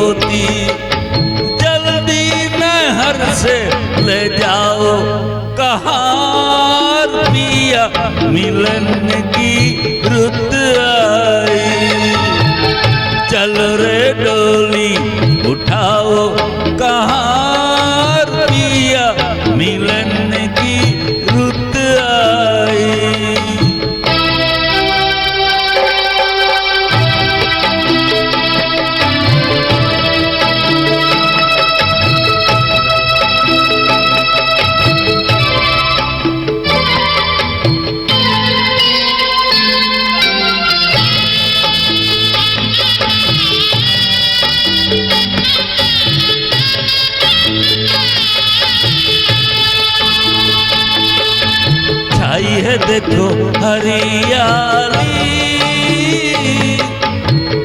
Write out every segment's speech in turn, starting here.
होती, जल्दी नहर से ले जाओ कहार पिया, मिलन की रुत आई। चलो रे डोली उठाओ कहार पिया, मिलन की रुत आई। छाई है देखो हरियाली,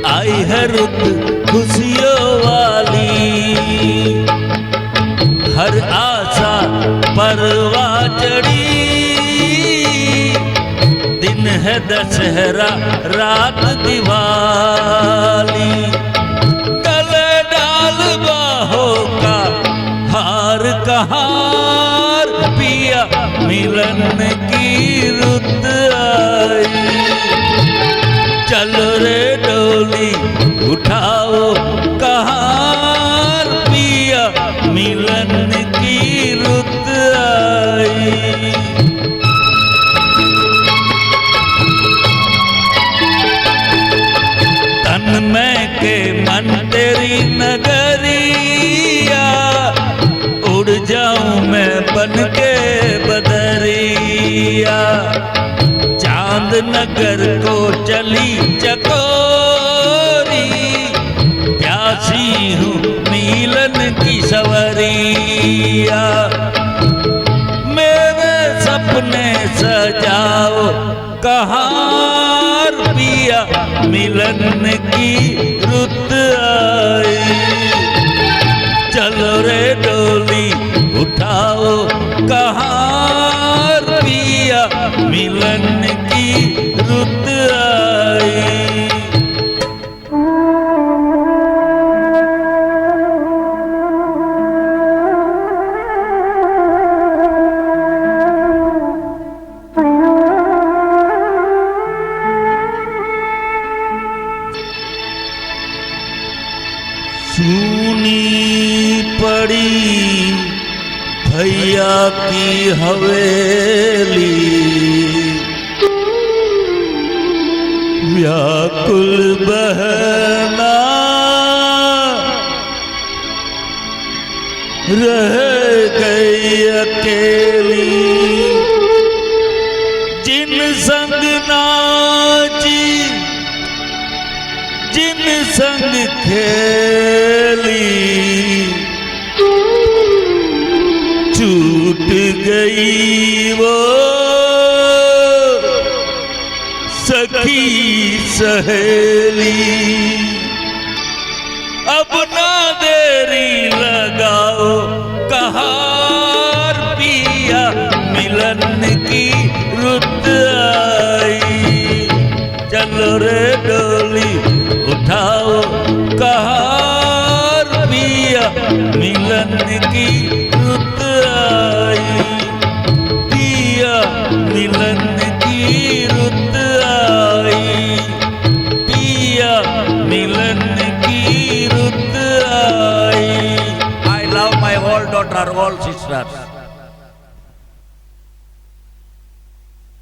आई है रुत खुशियों वाली। हर आशा परवा चढ़ी, दिन है दशहरा रात दिवाली। गले डाल बाहों का हार कहार पिया, मिलन की रुत आई। चलो रे डोली उठाओ कहार पिया, मिलन की रुत आई। तन में के मन तेरी नगरिया, उड़ जाऊं मैं बन के बदरिया। चांद नगर को चली चकोरी, प्यासी हूँ मिलन की सवरिया। मेरे सपने सजाओ कहार पिया, मिलन की रुत आई। चलो रे डोली उठाओ कहार पिया, मिलन की रुत आई। सुनी पड़ी भैया की हवेली, व्याकुल बहना रह गई अकेली। जिन संग नाची, जिन संग खेली, छूट गई वो सखी सहेली। अब ना देरी लगाओ कहार पिया, मिलन की रुत आई। चलो रे डोली उठाओ कहार पिया, मिलन की रुत आई। पिया मिलन की रुत आई, पिया मिलन की रुत आई। I love my whole daughter, all sisters.